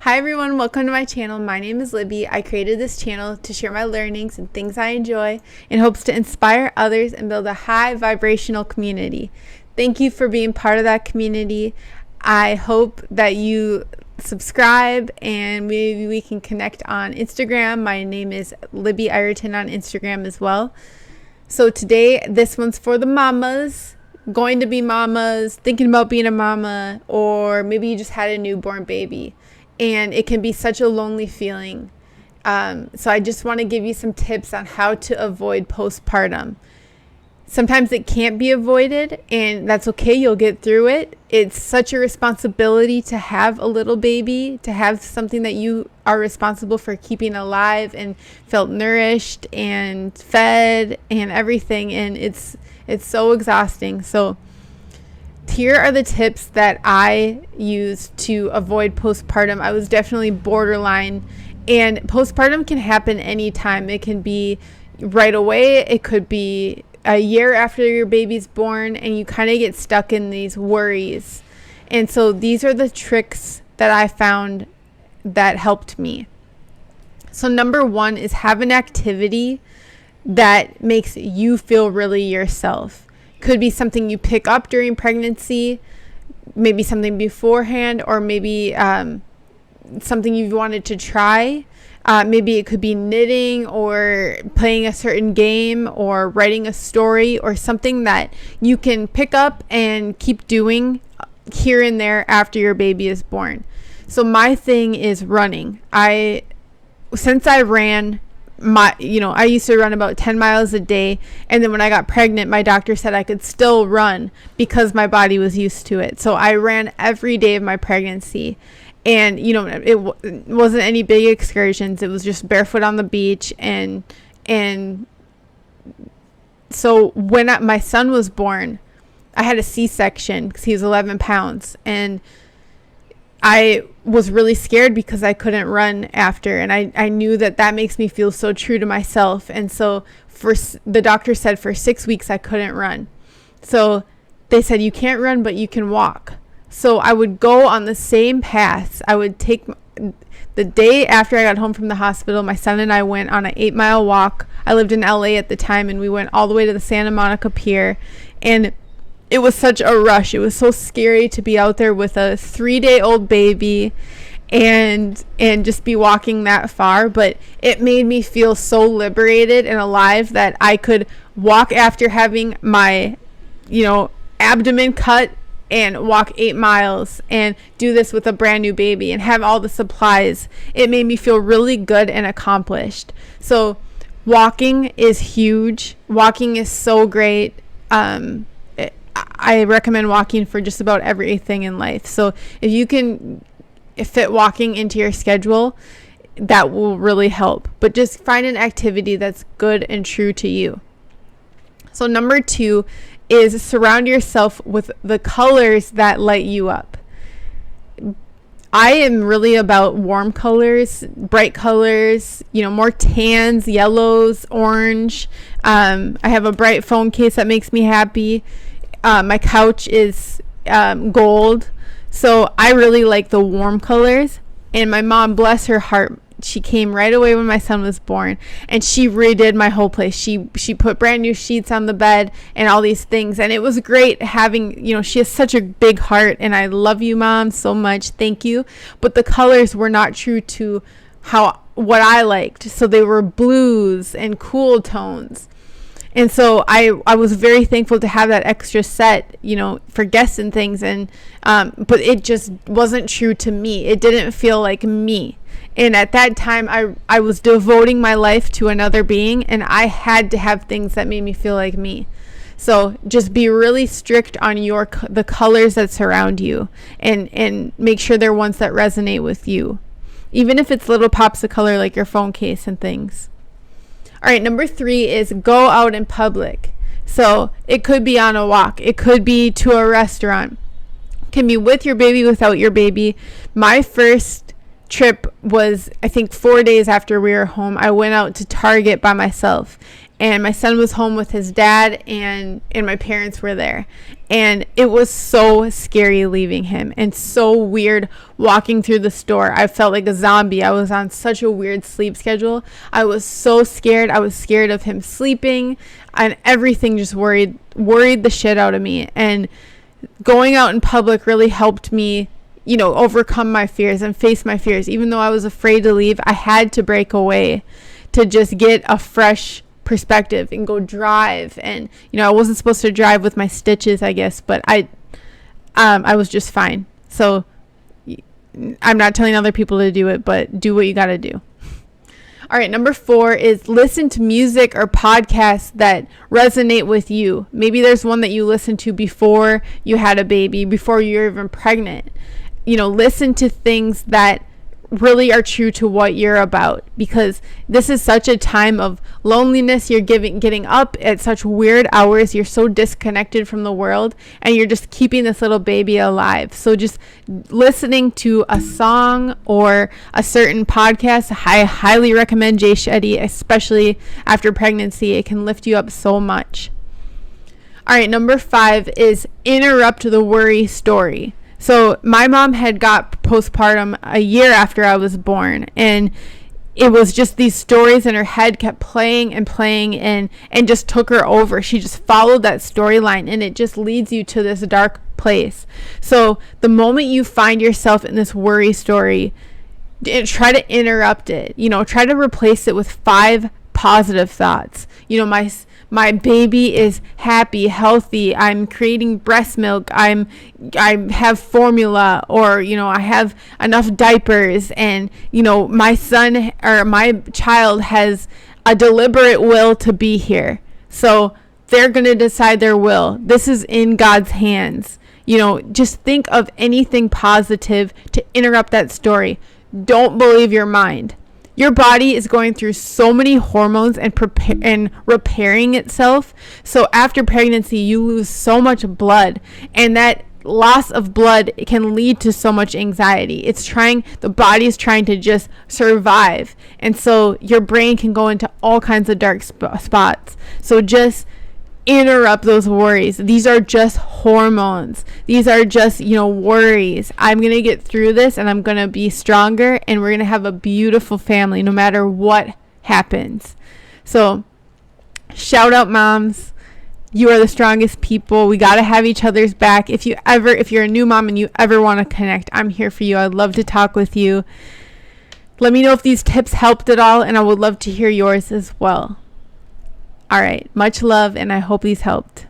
Hi everyone, welcome to my channel. My name is Libby. I created this channel to share my learnings and things I enjoy in hopes to inspire others and build a high vibrational community. Thank you for being part of that community. I hope that you subscribe and maybe we can connect on Instagram. My name is Libby Ireton on Instagram as well. So today, this one's for the mamas, going to be mamas, thinking about being a mama, or maybe you just had a newborn baby. And it can be such a lonely feeling. So I just want to give you some tips on how to avoid postpartum. Sometimes it can't be avoided, and that's okay. You'll get through it. It's such a responsibility to have a little baby, to have something that you are responsible for keeping alive and felt nourished and fed and everything. And it's so exhausting. So here are the tips that I use to avoid postpartum. I was definitely borderline, and postpartum can happen anytime. It can be right away. It could be a year after your baby's born, and you kind of get stuck in these worries. And so these are the tricks that I found that helped me. So number one is have an activity that makes you feel really yourself. Could be something you pick up during pregnancy, maybe something beforehand, or maybe something you've wanted to try. Maybe it could be knitting or playing a certain game or writing a story, or something that you can pick up and keep doing here and there after your baby is born. So my thing is running. Since I ran, I used to run about 10 miles a day. And then when I got pregnant, my doctor said I could still run because my body was used to it. So I ran every day of my pregnancy. And, it wasn't any big excursions. It was just barefoot on the beach. And so when my son was born, I had a C-section because he was 11 pounds. And I was really scared because I couldn't run after. And I knew that makes me feel so true to myself. And so the doctor said for 6 weeks I couldn't run. So they said, you can't run, but you can walk. So I would go on the same paths. I would take the day after I got home from the hospital, my son and I went on an 8-mile walk. I lived in LA at the time, and we went all the way to the Santa Monica Pier. And it was such a rush. It was so scary to be out there with a 3-day-old baby and just be walking that far. But it made me feel so liberated and alive that I could walk after having my, abdomen cut and walk 8 miles and do this with a brand new baby and have all the supplies. It made me feel really good and accomplished. So walking is huge. Walking is so great. I recommend walking for just about everything in life. So if you can fit walking into your schedule, that will really help. But just find an activity that's good and true to you. So number 2 is surround yourself with the colors that light you up. I am really about warm colors, bright colors, more tans, yellows, orange. I have a bright phone case that makes me happy. My couch is gold. So I really like the warm colors. And my mom, bless her heart, she came right away when my son was born, and she redid my whole place. She put brand new sheets on the bed and all these things. And it was great having, she has such a big heart, and I love you, Mom, so much. Thank you. But the colors were not true to what I liked. So they were blues and cool tones. And so I was very thankful to have that extra set, for guests and things. And but it just wasn't true to me. It didn't feel like me. And at that time, I was devoting my life to another being, and I had to have things that made me feel like me. So just be really strict on the colors that surround you, and make sure they're ones that resonate with you, even if it's little pops of color like your phone case and things. All right, number 3 is go out in public. So it could be on a walk. It could be to a restaurant. It can be with your baby, without your baby. My first trip was, I think, 4 days after we were home. I went out to Target by myself. and my son was home with his dad, and my parents were there. And it was so scary leaving him, and so weird walking through the store. I felt like a zombie. I was on such a weird sleep schedule. I was so scared. I was scared of him sleeping, and everything just worried the shit out of me. And going out in public really helped me, overcome my fears and face my fears. Even though I was afraid to leave, I had to break away to just get a fresh perspective and go drive. And I wasn't supposed to drive with my stitches, I guess, but I was just fine. So I'm not telling other people to do it, but do what you got to do. All right, number 4 is listen to music or podcasts that resonate with you. Maybe there's one that you listened to before you had a baby, before you're even pregnant. Listen to things that really are true to what you're about, because this is such a time of loneliness. You're getting up at such weird hours. You're so disconnected from the world, and you're just keeping this little baby alive. So just listening to a song or a certain podcast, I highly recommend Jay Shetty, especially after pregnancy. It can lift you up so much. All right, number 5 is interrupt the worry story. So my mom had got postpartum a year after I was born, and it was just these stories in her head kept playing and playing and just took her over. She just followed that storyline, and it just leads you to this dark place. So the moment you find yourself in this worry story, try to interrupt it. Try to replace it with 5 positive thoughts. My baby is happy, healthy. I'm creating breast milk. I have formula, or I have enough diapers, and my son or my child has a deliberate will to be here. So they're going to decide their will. This is in God's hands. Just think of anything positive to interrupt that story. Don't believe your mind. Your body is going through so many hormones and repairing itself. So after pregnancy, you lose so much blood, and that loss of blood can lead to so much anxiety. The body is trying to just survive. And so your brain can go into all kinds of dark spots. So just interrupt those worries. These are just hormones. These are just, worries. I'm going to get through this, and I'm going to be stronger, and we're going to have a beautiful family no matter what happens. So shout out moms. You are the strongest people. We got to have each other's back. If you're a new mom and you ever want to connect, I'm here for you. I'd love to talk with you. Let me know if these tips helped at all, and I would love to hear yours as well. All right, much love, and I hope these helped.